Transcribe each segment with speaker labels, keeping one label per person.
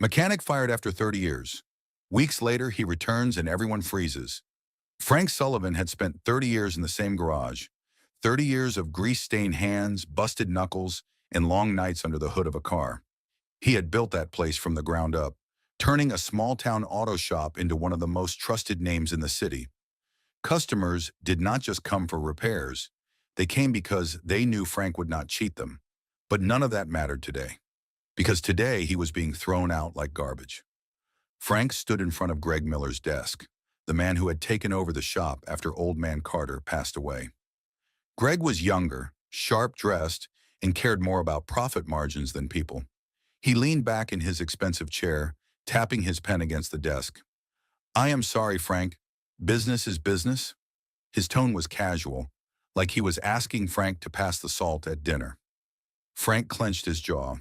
Speaker 1: Mechanic fired after 30 years. Weeks later, he returns and everyone freezes. Frank Sullivan had spent 30 years in the same garage. 30 years of grease-stained hands, busted knuckles, and long nights under the hood of a car. He had built that place from the ground up, turning a small-town auto shop into one of the most trusted names in the city. Customers did not just come for repairs. They came because they knew Frank would not cheat them. But none of that mattered today, because today he was being thrown out like garbage. Frank stood in front of Greg Miller's desk, the man who had taken over the shop after Old Man Carter passed away. Greg was younger, sharp-dressed, and cared more about profit margins than people. He leaned back in his expensive chair, tapping his pen against the desk. "I am sorry, Frank. Business is business." His tone was casual, like he was asking Frank to pass the salt at dinner. Frank clenched his jaw.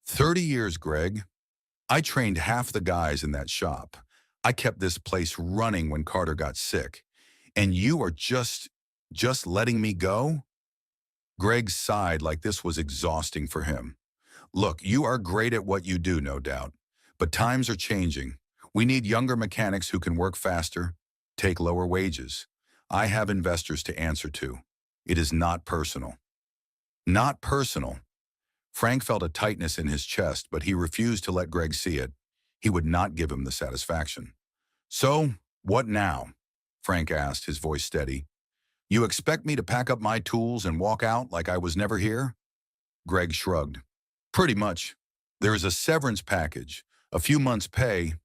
Speaker 1: 30 years, Greg. I trained half the guys in that shop. I kept this place running when Carter got sick. And you are just letting me go? Greg sighed like this was exhausting for him. Look, you are great at what you do, no doubt. But times are changing. We need younger mechanics who can work faster, take lower wages. I have investors to answer to. It is not personal. Not personal. Frank felt a tightness in his chest, but he refused to let Greg see it. He would not give him the satisfaction. "So, what now?" Frank asked, his voice steady. "You expect me to pack up my tools and walk out like I was never here?" Greg shrugged. "Pretty much. There is a severance package, a few months' pay.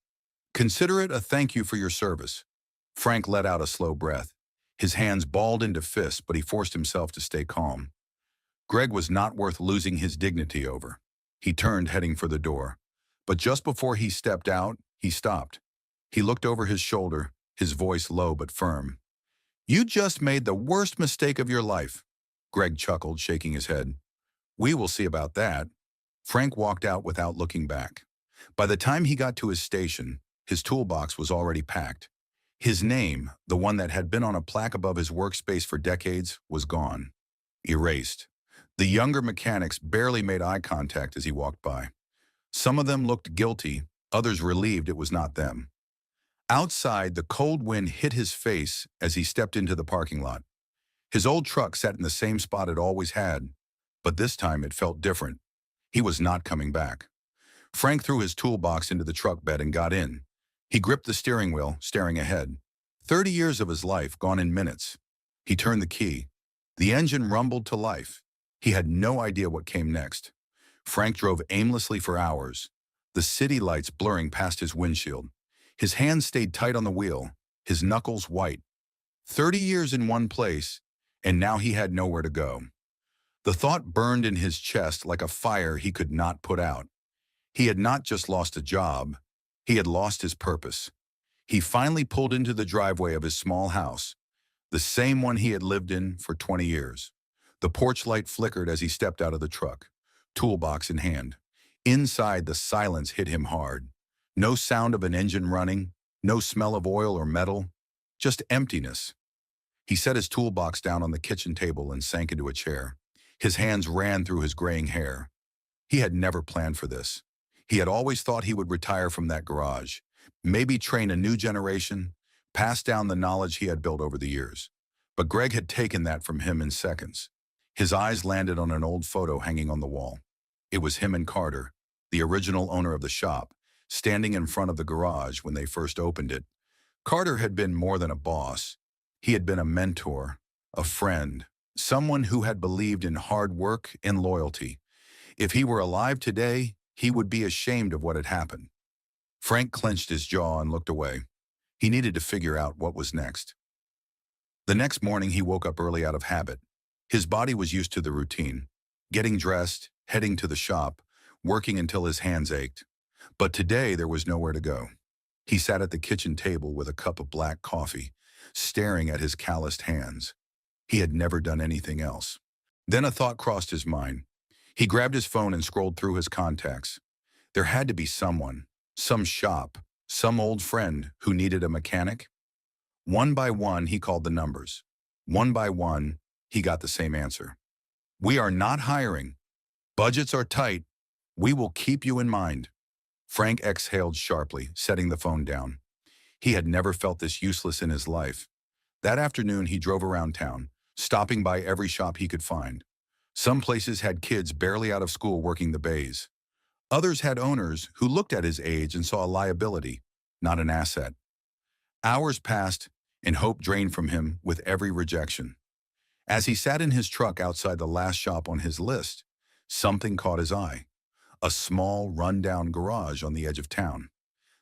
Speaker 1: Consider it a thank you for your service." Frank let out a slow breath. His hands balled into fists, but he forced himself to stay calm. Greg was not worth losing his dignity over. He turned, heading for the door. But just before he stepped out, he stopped. He looked over his shoulder, his voice low but firm. "You just made the worst mistake of your life." Greg chuckled, shaking his head. "We will see about that." Frank walked out without looking back. By the time he got to his station, his toolbox was already packed. His name, the one that had been on a plaque above his workspace for decades, was gone. Erased. The younger mechanics barely made eye contact as he walked by. Some of them looked guilty, others relieved it was not them. Outside, the cold wind hit his face as he stepped into the parking lot. His old truck sat in the same spot it always had, but this time it felt different. He was not coming back. Frank threw his toolbox into the truck bed and got in. He gripped the steering wheel, staring ahead. 30 years of his life gone in minutes. He turned the key. The engine rumbled to life. He had no idea what came next. Frank drove aimlessly for hours, the city lights blurring past his windshield. His hands stayed tight on the wheel, his knuckles white. 30 years in one place, and now he had nowhere to go. The thought burned in his chest like a fire he could not put out. He had not just lost a job, he had lost his purpose. He finally pulled into the driveway of his small house, the same one he had lived in for 20 years. The porch light flickered as he stepped out of the truck, toolbox in hand. Inside, the silence hit him hard. No sound of an engine running, no smell of oil or metal, just emptiness. He set his toolbox down on the kitchen table and sank into a chair. His hands ran through his graying hair. He had never planned for this. He had always thought he would retire from that garage, maybe train a new generation, pass down the knowledge he had built over the years. But Greg had taken that from him in seconds. His eyes landed on an old photo hanging on the wall. It was him and Carter, the original owner of the shop, standing in front of the garage when they first opened it. Carter had been more than a boss. He had been a mentor, a friend, someone who had believed in hard work and loyalty. If he were alive today, he would be ashamed of what had happened. Frank clenched his jaw and looked away. He needed to figure out what was next. The next morning, he woke up early out of habit. His body was used to the routine, getting dressed, heading to the shop, working until his hands ached. But today, there was nowhere to go. He sat at the kitchen table with a cup of black coffee, staring at his calloused hands. He had never done anything else. Then a thought crossed his mind. He grabbed his phone and scrolled through his contacts. There had to be someone, some shop, some old friend who needed a mechanic. One by one, he called the numbers. One by one, he got the same answer. "We are not hiring. Budgets are tight. We will keep you in mind." Frank exhaled sharply, setting the phone down. He had never felt this useless in his life. That afternoon, he drove around town, stopping by every shop he could find. Some places had kids barely out of school working the bays. Others had owners who looked at his age and saw a liability, not an asset. Hours passed, and hope drained from him with every rejection. As he sat in his truck outside the last shop on his list, something caught his eye. A small, run-down garage on the edge of town.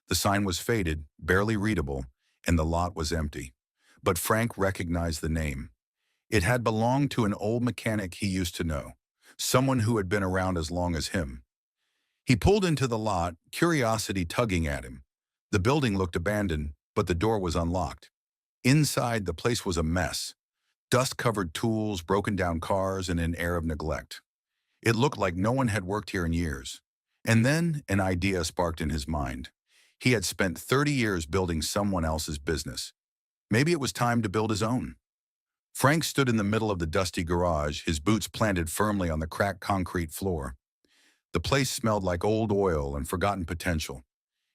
Speaker 1: The sign was faded, barely readable, and the lot was empty. But Frank recognized the name. It had belonged to an old mechanic he used to know, someone who had been around as long as him. He pulled into the lot, curiosity tugging at him. The building looked abandoned, but the door was unlocked. Inside, the place was a mess. Dust-covered tools, broken-down cars, and an air of neglect. It looked like no one had worked here in years. And then an idea sparked in his mind. He had spent 30 years building someone else's business. Maybe it was time to build his own. Frank stood in the middle of the dusty garage, his boots planted firmly on the cracked concrete floor. The place smelled like old oil and forgotten potential.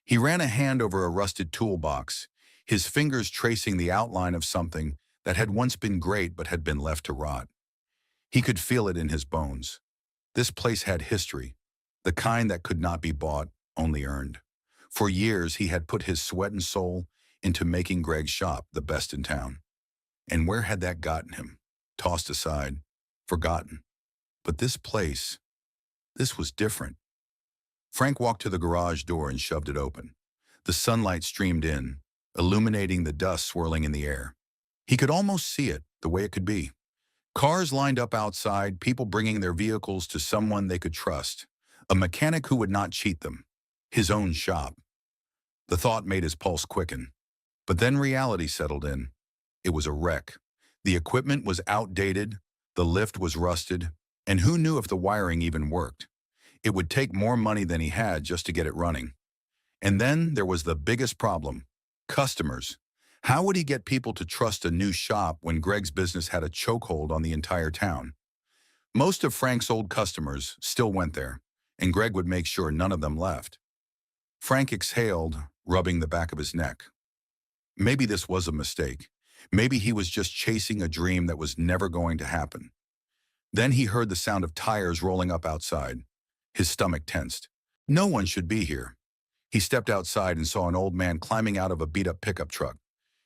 Speaker 1: He ran a hand over a rusted toolbox, his fingers tracing the outline of something that had once been great but had been left to rot. He could feel it in his bones. This place had history, the kind that could not be bought, only earned. For years, he had put his sweat and soul into making Greg's shop the best in town. And where had that gotten him? Tossed aside, forgotten. But this place, this was different. Frank walked to the garage door and shoved it open. The sunlight streamed in, illuminating the dust swirling in the air. He could almost see it, the way it could be. Cars lined up outside, people bringing their vehicles to someone they could trust. A mechanic who would not cheat them. His own shop. The thought made his pulse quicken. But then reality settled in. It was a wreck. The equipment was outdated, the lift was rusted, and who knew if the wiring even worked? It would take more money than he had just to get it running. And then there was the biggest problem. Customers. How would he get people to trust a new shop when Greg's business had a chokehold on the entire town? Most of Frank's old customers still went there, and Greg would make sure none of them left. Frank exhaled, rubbing the back of his neck. Maybe this was a mistake. Maybe he was just chasing a dream that was never going to happen. Then he heard the sound of tires rolling up outside. His stomach tensed. No one should be here. He stepped outside and saw an old man climbing out of a beat-up pickup truck.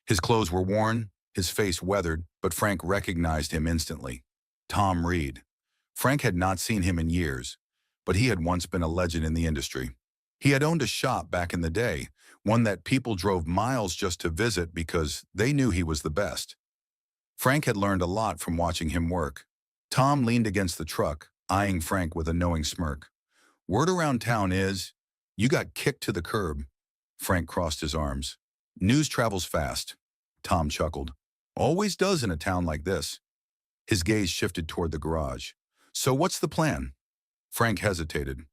Speaker 1: His clothes were worn, his face weathered, but Frank recognized him instantly. Tom Reed. Frank had not seen him in years, but he had once been a legend in the industry. He had owned a shop back in the day, one that people drove miles just to visit because they knew he was the best. Frank had learned a lot from watching him work. Tom leaned against the truck, eyeing Frank with a knowing smirk. Word around town is, you got kicked to the curb. Frank crossed his arms. News travels fast. Tom chuckled. Always does in a town like this. His gaze shifted toward the garage. So what's the plan? Frank hesitated.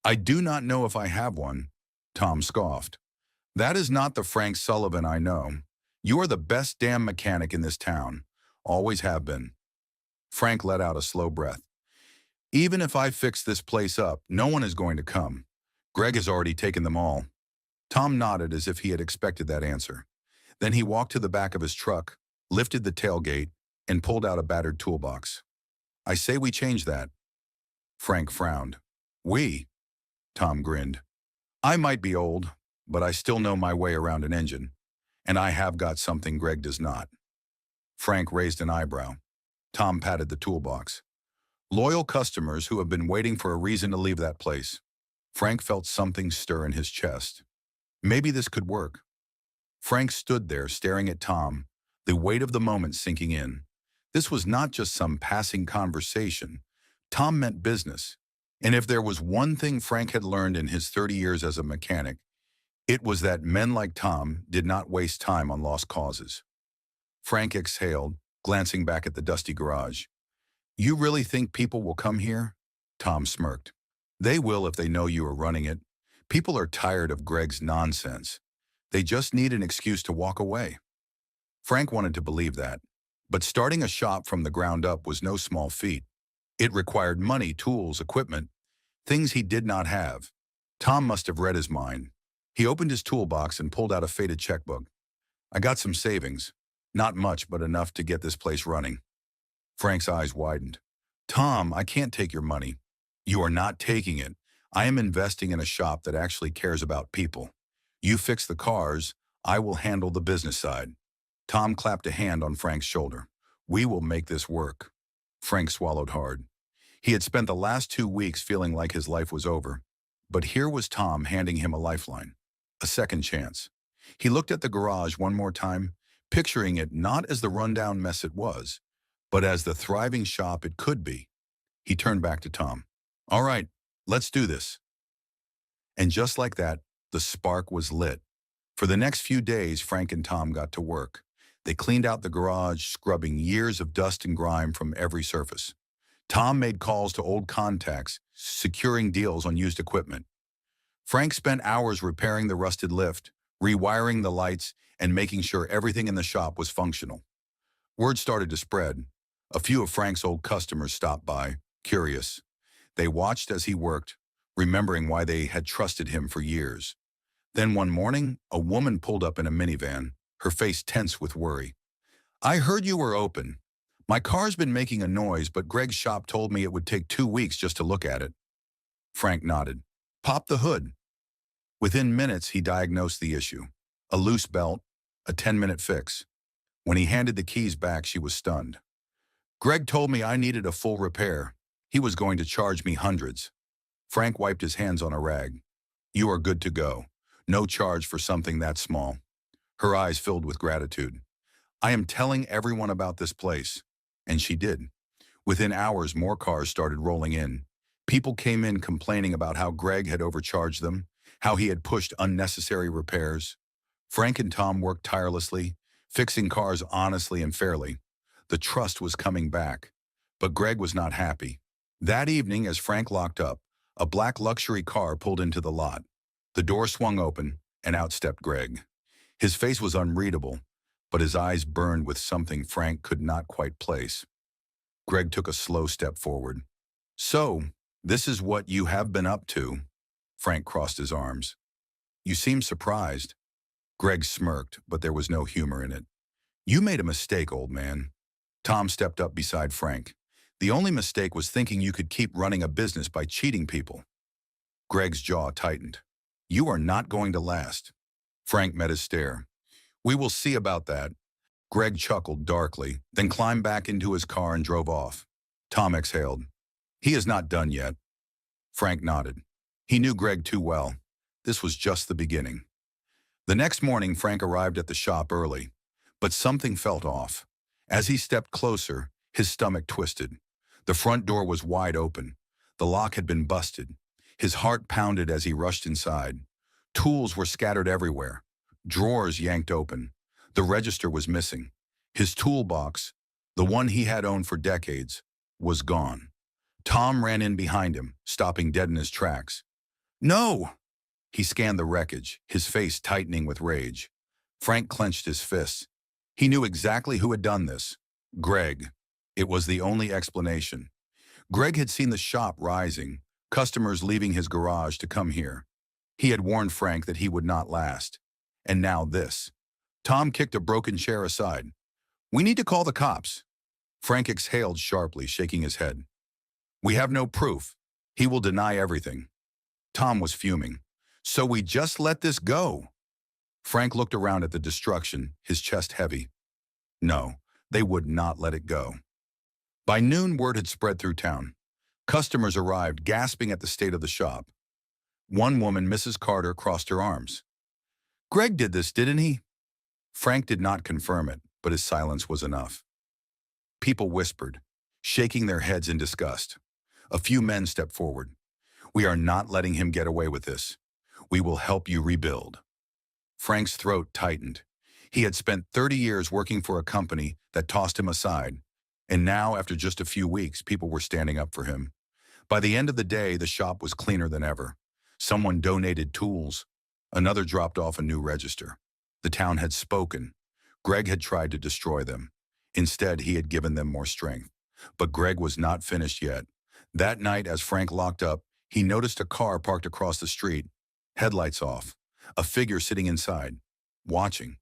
Speaker 1: I do not know if I have one. Tom scoffed. That is not the Frank Sullivan I know. You are the best damn mechanic in this town. Always have been. Frank let out a slow breath. Even if I fix this place up, no one is going to come. Greg has already taken them all. Tom nodded as if he had expected that answer. Then he walked to the back of his truck, lifted the tailgate, and pulled out a battered toolbox. I say we change that. Frank frowned. We? Tom grinned. I might be old, but I still know my way around an engine, and I have got something Greg does not. Frank raised an eyebrow. Tom patted the toolbox. Loyal customers who have been waiting for a reason to leave that place. Frank felt something stir in his chest. Maybe this could work. Frank stood there staring at Tom, the weight of the moment sinking in. This was not just some passing conversation. Tom meant business. And if there was one thing Frank had learned in his 30 years as a mechanic, it was that men like Tom did not waste time on lost causes. Frank exhaled, glancing back at the dusty garage. You really think people will come here? Tom smirked. They will if they know you are running it. People are tired of Greg's nonsense. They just need an excuse to walk away. Frank wanted to believe that. But starting a shop from the ground up was no small feat. It required money, tools, equipment, things he did not have. Tom must have read his mind. He opened his toolbox and pulled out a faded checkbook. I got some savings. Not much, but enough to get this place running. Frank's eyes widened. Tom, I can't take your money. You are not taking it. I am investing in a shop that actually cares about people. You fix the cars, I will handle the business side. Tom clapped a hand on Frank's shoulder. We will make this work. Frank swallowed hard. He had spent the last 2 weeks feeling like his life was over. But here was Tom handing him a lifeline, a second chance. He looked at the garage one more time, picturing it not as the rundown mess it was, but as the thriving shop it could be. He turned back to Tom. All right, let's do this. And just like that, the spark was lit. For the next few days, Frank and Tom got to work. They cleaned out the garage, scrubbing years of dust and grime from every surface. Tom made calls to old contacts, securing deals on used equipment. Frank spent hours repairing the rusted lift, rewiring the lights, and making sure everything in the shop was functional. Word started to spread. A few of Frank's old customers stopped by, curious. They watched as he worked, remembering why they had trusted him for years. Then one morning, a woman pulled up in a minivan, her face tense with worry. I heard you were open. My car's been making a noise, but Greg's shop told me it would take 2 weeks just to look at it. Frank nodded. Pop the hood. Within minutes, he diagnosed the issue. A loose belt, a 10-minute fix. When he handed the keys back, she was stunned. Greg told me I needed a full repair. He was going to charge me hundreds. Frank wiped his hands on a rag. You are good to go. No charge for something that small. Her eyes filled with gratitude. I am telling everyone about this place. And she did. Within hours, more cars started rolling in. People came in complaining about how Greg had overcharged them, how he had pushed unnecessary repairs. Frank and Tom worked tirelessly, fixing cars honestly and fairly. The trust was coming back. But Greg was not happy. That evening, as Frank locked up, a black luxury car pulled into the lot. The door swung open, and out stepped Greg. His face was unreadable, but his eyes burned with something Frank could not quite place. Greg took a slow step forward. So, this is what you have been up to. Frank crossed his arms. You seem surprised. Greg smirked, but there was no humor in it. You made a mistake, old man. Tom stepped up beside Frank. The only mistake was thinking you could keep running a business by cheating people. Greg's jaw tightened. You are not going to last. Frank met his stare. We will see about that. Greg chuckled darkly, then climbed back into his car and drove off. Tom exhaled. He is not done yet. Frank nodded. He knew Greg too well. This was just the beginning. The next morning, Frank arrived at the shop early, but something felt off. As he stepped closer, his stomach twisted. The front door was wide open. The lock had been busted. His heart pounded as he rushed inside. Tools were scattered everywhere. Drawers yanked open. The register was missing. His toolbox, the one he had owned for decades, was gone. Tom ran in behind him, stopping dead in his tracks. No! He scanned the wreckage, his face tightening with rage. Frank clenched his fists. He knew exactly who had done this. Greg. It was the only explanation. Greg had seen the shop rising, customers leaving his garage to come here. He had warned Frank that he would not last. And now this. Tom kicked a broken chair aside. We need to call the cops. Frank exhaled sharply, shaking his head. We have no proof. He will deny everything. Tom was fuming. So we just let this go? Frank looked around at the destruction, his chest heavy. No, they would not let it go. By noon, word had spread through town. Customers arrived, gasping at the state of the shop. One woman, Mrs. Carter, crossed her arms. Greg did this, didn't he? Frank did not confirm it, but his silence was enough. People whispered, shaking their heads in disgust. A few men stepped forward. We are not letting him get away with this. We will help you rebuild. Frank's throat tightened. He had spent 30 years working for a company that tossed him aside, and now, after just a few weeks, people were standing up for him. By the end of the day, the shop was cleaner than ever. Someone donated tools. Another dropped off a new register. The town had spoken. Greg had tried to destroy them. Instead, he had given them more strength. But Greg was not finished yet. That night, as Frank locked up, He noticed a car parked across the street, headlights off, a figure sitting inside, watching.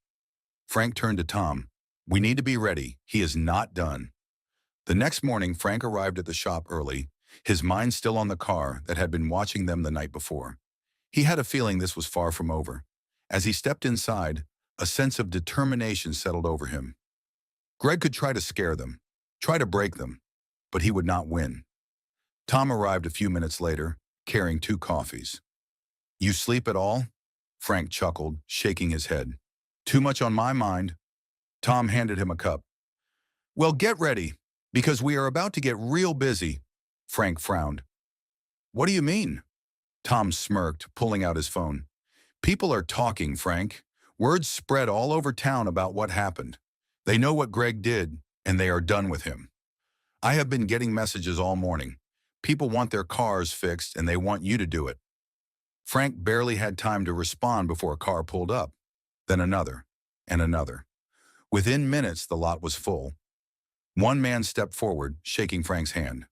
Speaker 1: Frank turned to Tom. "We need to be ready. He is not done." The next morning, Frank arrived at the shop early, his mind still on the car that had been watching them the night before. He had a feeling this was far from over. As he stepped inside, a sense of determination settled over him. Greg could try to scare them, try to break them, but he would not win. Tom arrived a few minutes later, carrying 2 coffees. "You sleep at all?" Frank chuckled, shaking his head. "Too much on my mind." Tom handed him a cup. "Well, get ready, because we are about to get real busy." Frank frowned. "What do you mean?" Tom smirked, pulling out his phone. "People are talking, Frank. Words spread all over town about what happened. They know what Greg did, and they are done with him. I have been getting messages all morning. People want their cars fixed, and they want you to do it." Frank barely had time to respond before a car pulled up. Then another, and another. Within minutes, the lot was full. One man stepped forward, shaking Frank's hand.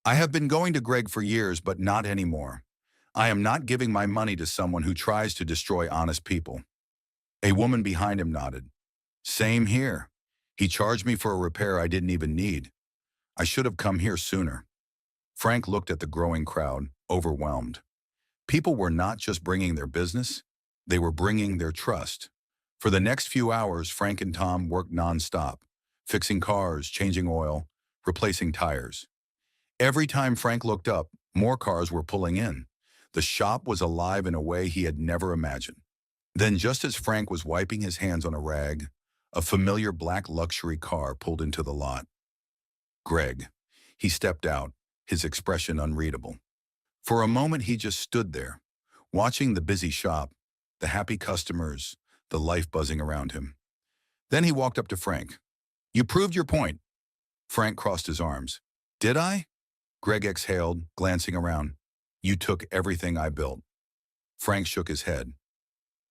Speaker 1: "I have been going to Greg for years, but not anymore. I am not giving my money to someone who tries to destroy honest people." A woman behind him nodded. "Same here. He charged me for a repair I didn't even need. I should have come here sooner." Frank looked at the growing crowd, overwhelmed. People were not just bringing their business, they were bringing their trust. For the next few hours, Frank and Tom worked nonstop, fixing cars, changing oil, replacing tires. Every time Frank looked up, more cars were pulling in. The shop was alive in a way he had never imagined. Then, just as Frank was wiping his hands on a rag, a familiar black luxury car pulled into the lot. Greg. He stepped out, his expression unreadable. For a moment, he just stood there, watching the busy shop, the happy customers, the life buzzing around him. Then he walked up to Frank. "You proved your point." Frank crossed his arms. "Did I?" Greg exhaled, glancing around. "You took everything I built." Frank shook his head.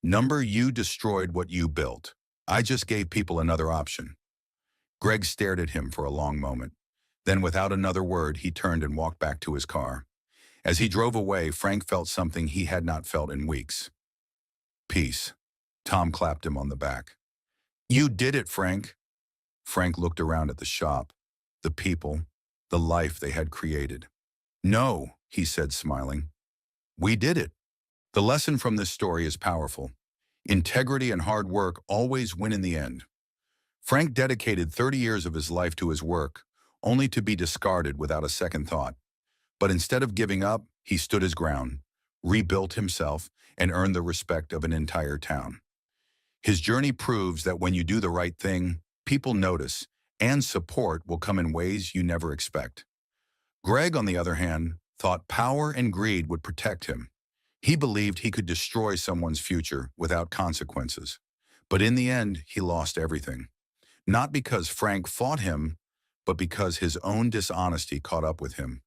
Speaker 1: You destroyed what you built. I just gave people another option." Greg stared at him for a long moment. Then, without another word, he turned and walked back to his car. As he drove away, Frank felt something he had not felt in weeks. "Peace." Tom clapped him on the back. "You did it, Frank." Frank looked around at the shop, the people, the life they had created. "No," he said, smiling. "We did it." The lesson from this story is powerful. Integrity and hard work always win in the end. Frank dedicated 30 years of his life to his work, only to be discarded without a second thought. But instead of giving up, he stood his ground, rebuilt himself, and earned the respect of an entire town. His journey proves that when you do the right thing, people notice, and support will come in ways you never expect. Greg, on the other hand, thought power and greed would protect him. He believed he could destroy someone's future without consequences. But in the end, he lost everything. Not because Frank fought him, but because his own dishonesty caught up with him.